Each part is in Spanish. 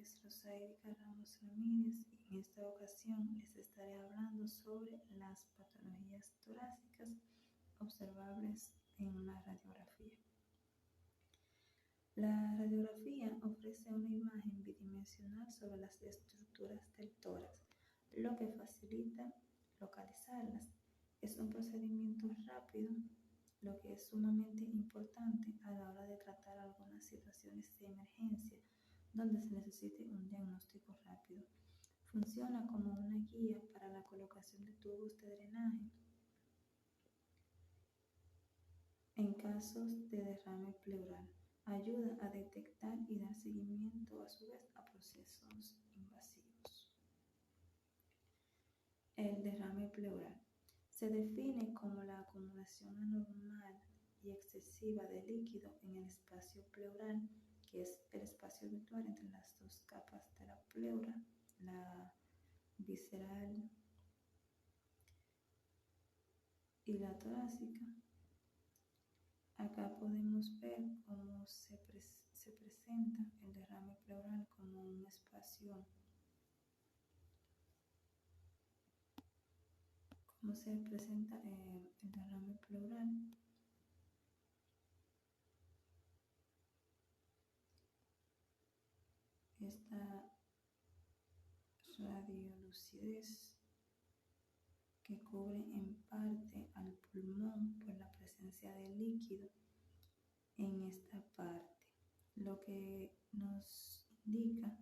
es Rosaérica Ramos Ramírez y en esta ocasión les estaré hablando sobre las patologías torácicas observables en la radiografía. La radiografía ofrece una imagen bidimensional sobre las estructuras del tórax, lo que facilita localizarlas. Es un procedimiento rápido, lo que es sumamente importante a la hora de tratar algunas situaciones de emergencia donde se necesite un diagnóstico rápido. Funciona como una guía para la colocación de tubos de drenaje en casos de derrame pleural. Ayuda a detectar y dar seguimiento a su vez a procesos invasivos. El derrame pleural se define como la acumulación anormal y excesiva de líquido en el espacio pleural, que es el espacio virtual entre las dos capas de la pleura, la visceral y la torácica. Acá podemos ver cómo se presenta el derrame pleural como un espacio, cómo se presenta el derrame pleural. Esta radiolucidez que cubre en parte al pulmón por la presencia de líquido en esta parte, lo que nos indica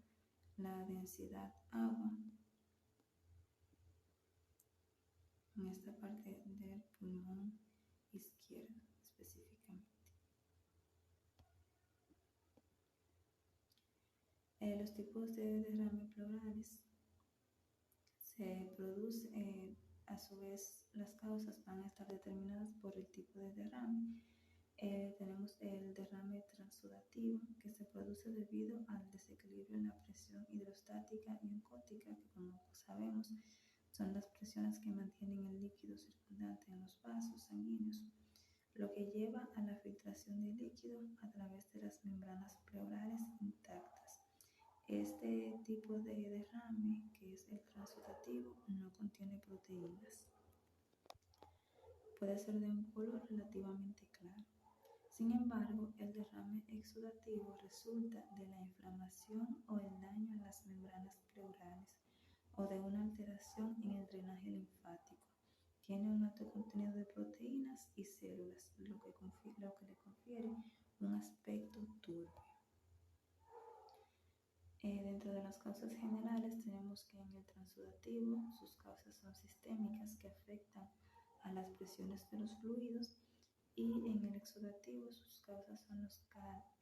la densidad agua en esta parte del pulmón izquierdo específicamente. Los tipos de derrame pleurales se producen, a su vez las causas van a estar determinadas por el tipo de derrame. Tenemos el derrame transudativo, que se produce debido al desequilibrio en la presión hidrostática y oncótica, que como sabemos son las presiones que mantienen el líquido circundante en los vasos sanguíneos, lo que lleva a la filtración de líquido a través de las membranas pleurales intactas. Este tipo de derrame, que es el transudativo, no contiene proteínas. Puede ser de un color relativamente claro. Sin embargo, el derrame exudativo resulta de la inflamación o el daño en las membranas pleurales o de una alteración en el drenaje linfático. Tiene un alto contenido de proteínas y células, lo que le confiere un aspecto turbio. Dentro de las causas generales tenemos que en el transudativo sus causas son sistémicas que afectan a las presiones de los fluidos, y en el exudativo sus causas son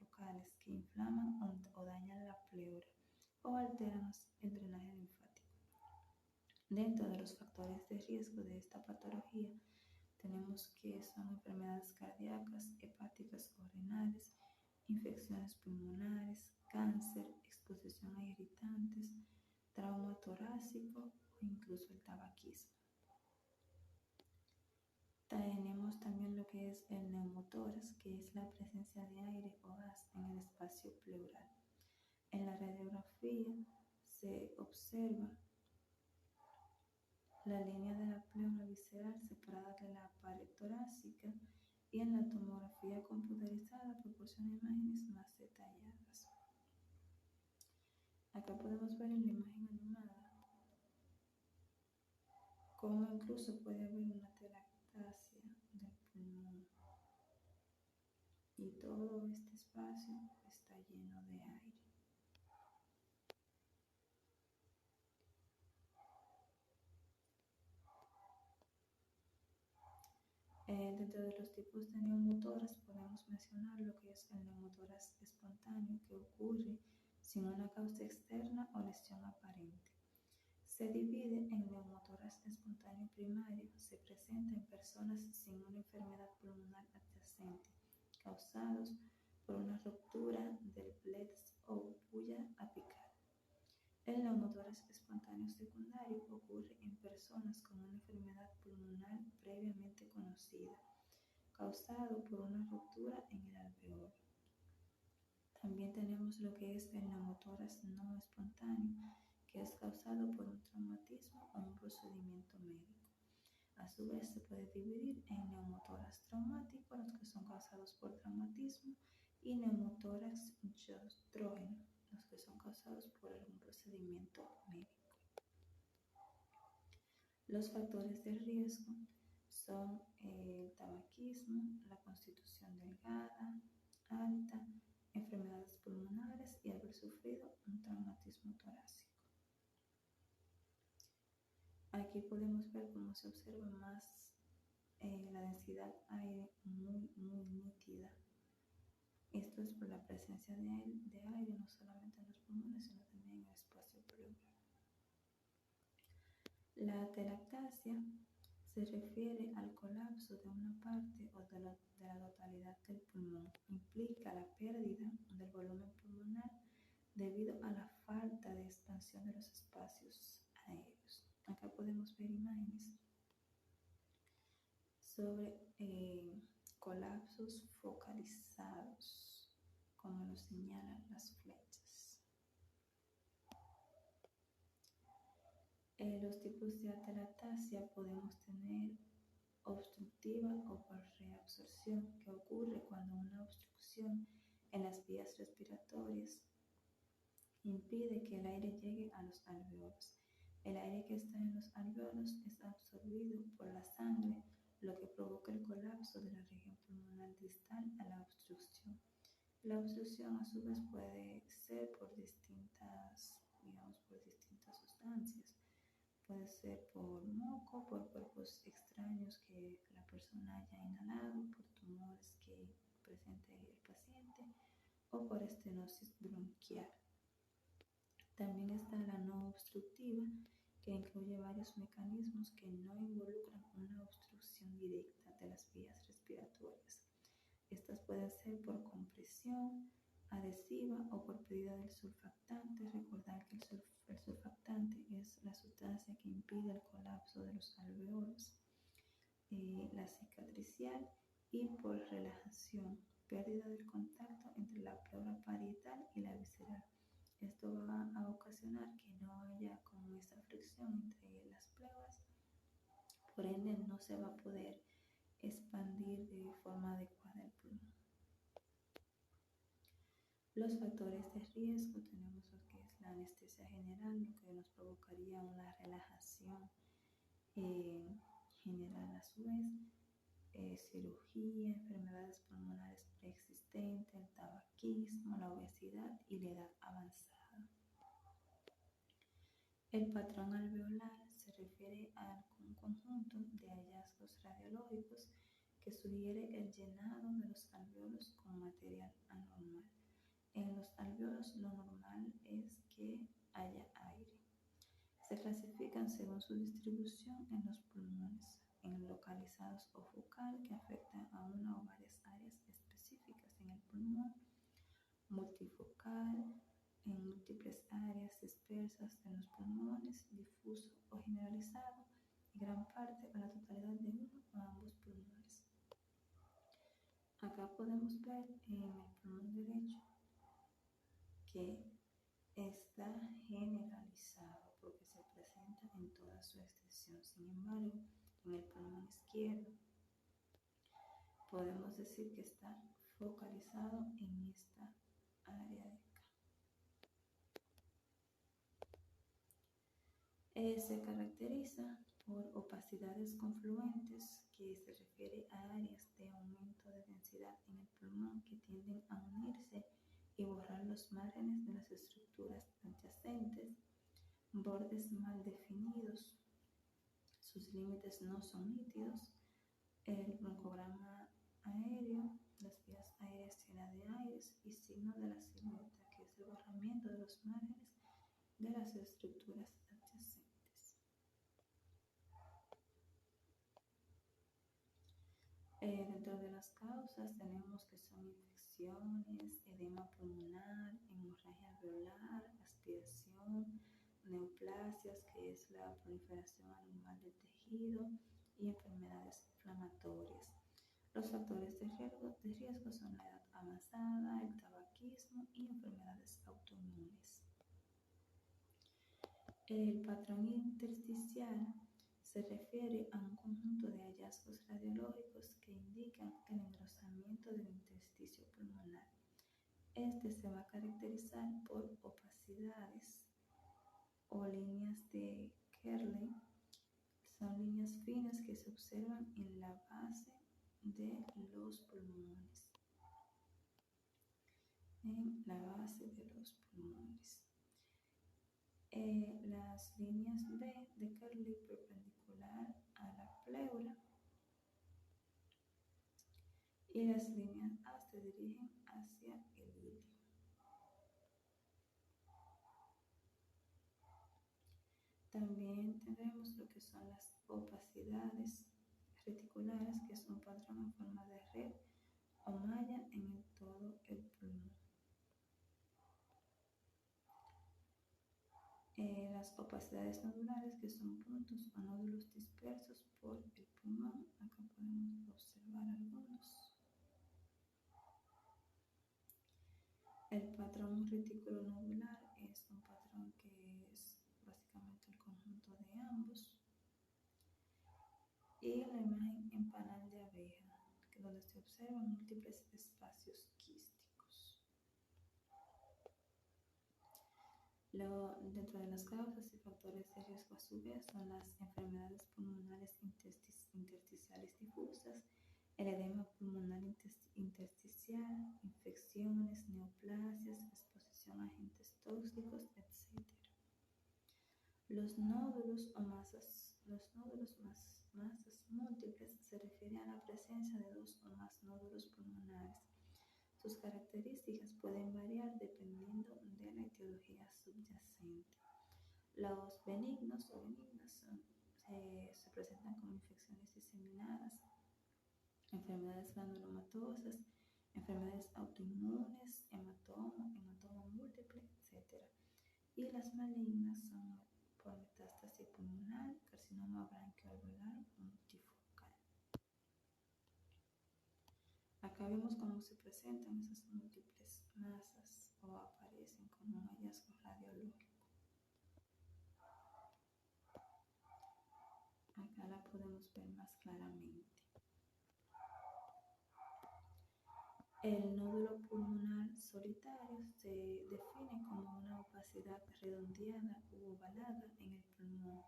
locales que inflaman o dañan la pleura o alteran el drenaje linfático. Dentro de los factores de riesgo de esta patología tenemos que son enfermedades cardíacas, hepáticas o renales, infecciones pulmonares, cáncer, exposición a irritantes, trauma torácico o incluso el tabaquismo. Tenemos también lo que es el neumotórax, que es la presencia de aire o gas en el espacio pleural. En la radiografía se observa la línea de la pleura visceral separada de la pared torácica, y en la tomografía computerizada proporciona imágenes más detalladas. Acá podemos ver en la imagen animada cómo incluso puede haber una telangiectasia del pulmón y todo este espacio está lleno de aire. Dentro de los tipos de neumotórax podemos mencionar lo que es el neumotórax espontáneo, que ocurre sin una causa externa o lesión aparente. Se divide en neumotórax espontáneo primario, se presenta en personas sin una enfermedad pulmonar adyacente, causados por una ruptura del plexo o bulla apical. El neumotórax espontáneo secundario ocurre en personas con una enfermedad pulmonar previamente conocida, causado por una ruptura en el alveolo. También tenemos lo que es el neumotórax no espontáneo es causado por un traumatismo o un procedimiento médico. A su vez, se puede dividir en neumotórax traumático, los que son causados por traumatismo, y neumotórax iatrogéneo, los que son causados por algún procedimiento médico. Los factores de riesgo son el tabaquismo, la constitución delgada, alta, enfermedades pulmonares y haber sufrido un traumatismo torácico. Aquí podemos ver cómo se observa más la densidad aire muy nítida. Esto es por la presencia de aire no solamente en los pulmones, sino también en el espacio pleural. La atelectasia se refiere al colapso de una parte o de la totalidad del pulmón. Implica la pérdida del volumen pulmonar debido a la falta de expansión de los espacios aéreos. Acá podemos ver imágenes sobre colapsos focalizados, como lo señalan las flechas. Los tipos de atelectasia podemos tener obstructiva o por reabsorción, que ocurre cuando una obstrucción en las vías respiratorias impide que el aire llegue a los alveolos. El aire que está en los alveolos es absorbido por la sangre, lo que provoca el colapso de la región pulmonar distal a la obstrucción. La obstrucción a su vez puede ser por distintas sustancias. Puede ser por moco, por cuerpos extraños que la persona haya inhalado, por tumores que presente el paciente o por estenosis bronquial. También está la no obstructiva, que incluye varios mecanismos que no involucran una obstrucción directa de las vías respiratorias. Estas pueden ser por compresión adhesiva o por pérdida del surfactante. Recordar que el surfactante es la sustancia que impide el colapso de los alveolos. La cicatricial y por relajación, pérdida del contacto entre la pleura parietal y la visceral. Esto va a ocasionar que no haya como esa fricción entre las pleuras, por ende no se va a poder expandir de forma adecuada el pulmón. Los factores de riesgo tenemos lo que es la anestesia general, lo que nos provocaría una relajación general a su vez, cirugía, enfermedades pulmonares preexistentes, el tabaquismo, la obesidad y la edad avanzada. El patrón alveolar se refiere a un conjunto de hallazgos radiológicos que sugiere el llenado de los alveolos con material anormal. En los alveolos lo normal es que haya aire. Se clasifican según su distribución en los pulmones, en localizados o focal, que afectan a una o varias áreas específicas en el pulmón, multifocal, en múltiples áreas dispersas en los pulmones, difuso o generalizado, y gran parte o la totalidad de uno o ambos pulmones. Acá podemos ver en el pulmón derecho que está generalizado porque se presenta en toda su extensión. Sin embargo, en el pulmón izquierdo podemos decir que está focalizado en esta área de acá. Se caracteriza por opacidades confluentes, que se refiere a áreas de aumento de densidad en el pulmón que tienden a unirse y borrar los márgenes de las estructuras adyacentes, bordes mal definidos, sus límites no son nítidos, el broncograma aéreo, las vías aéreas llenas de aires y signo de la silueta, que es el borramiento de los márgenes de las estructuras adyacentes. Dentro de las causas tenemos que son infecciones, edema pulmonar, hemorragia alveolar, aspiración, neoplasias, que es la proliferación anormal del tejido, y enfermedades inflamatorias. Los factores de riesgo son la edad avanzada, el tabaquismo y enfermedades autoinmunes. El patrón intersticial se refiere a un conjunto de hallazgos radiológicos que indican el engrosamiento del intersticio pulmonar. Este se va a caracterizar por opacidades o líneas de Kerley. Son líneas finas que se observan en la base de los pulmones. Las líneas B de Kerley perpendicular a la pleura y las líneas A se dirigen hacia el ilio. También tendremos lo que son las opacidades reticulares, que es un patrón en forma de red o malla en todo el pulmón. Las opacidades nodulares, que son puntos o nódulos dispersos por el pulmón. Acá podemos observar algunos. El patrón reticulonodular es un patrón que es básicamente el conjunto de ambos. Y la imagen en panal de abeja, donde se observan múltiples espacios quísticos. Dentro de las causas y factores de riesgo a su vez son las enfermedades pulmonares intersticiales difusas, el edema pulmonar intersticial, infecciones, neoplasias, exposición a agentes tóxicos, etc. Los nódulos masas múltiples se refiere a la presencia de dos o más nódulos pulmonares. Sus características pueden variar dependiendo de la etiología subyacente. Los benignos o benignas se presentan como infecciones diseminadas, enfermedades granulomatosas, enfermedades autoinmunes, hematoma múltiple, etc. Y las malignas son por metástasis pulmonar, carcinoma branquioalveolar multifocal. Acá vemos cómo se presentan esas múltiples masas o aparecen como un hallazgo radiológico. Acá la podemos ver más claramente. El nódulo pulmonar solitario se define como una opacidad redondeada u ovalada en el pulmón.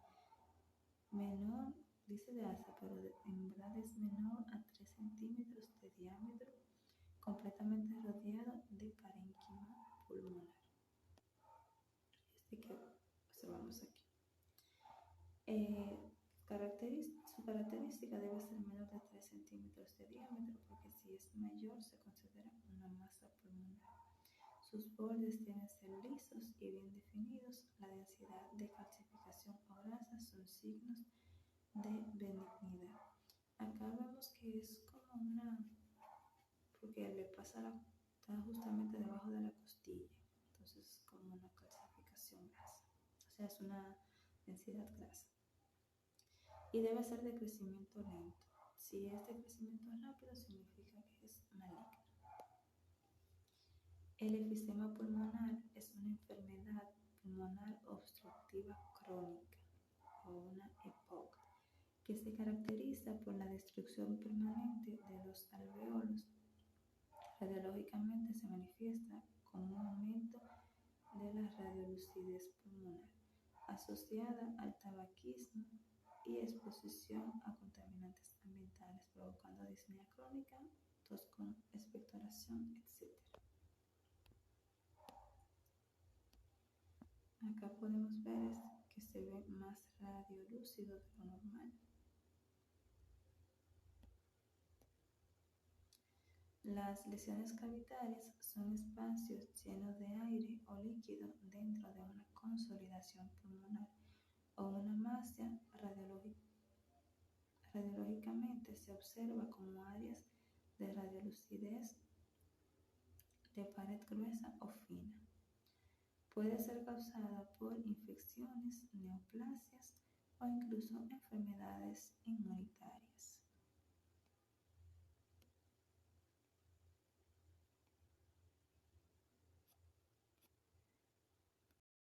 Menor, dice de asa, pero en verdad es menor a 3 centímetros de diámetro, completamente rodeado de parénquima pulmonar. Este que observamos aquí. Su característica debe ser menor de 3 centímetros de diámetro, porque si es mayor se considera una masa pulmonar. Sus bordes deben ser lisos y bien definidos. La densidad de calcificación o grasa son signos de benignidad. Acá vemos que es como porque le pasa está justamente debajo de la costilla, entonces es como una calcificación grasa, o sea, es una densidad grasa. Y debe ser de crecimiento lento. Si es de crecimiento rápido, significa que es maligno. El efisema pulmonar es una enfermedad pulmonar obstructiva crónica o una EPOC que se caracteriza por la destrucción permanente de los alveolos. Radiológicamente se manifiesta con un aumento de la radiolucidez pulmonar asociada al tabaquismo y exposición a contaminantes ambientales, provocando disnea crónica, tos con expectoración, etc. Acá podemos ver que se ve más radiolúcido de lo normal. Las lesiones cavitarias son espacios llenos de aire o líquido dentro de una consolidación pulmonar o una masa. Radiológicamente se observa como áreas de radiolucidez de pared gruesa o fina. Puede ser causada por infecciones, neoplasias o incluso enfermedades inmunitarias.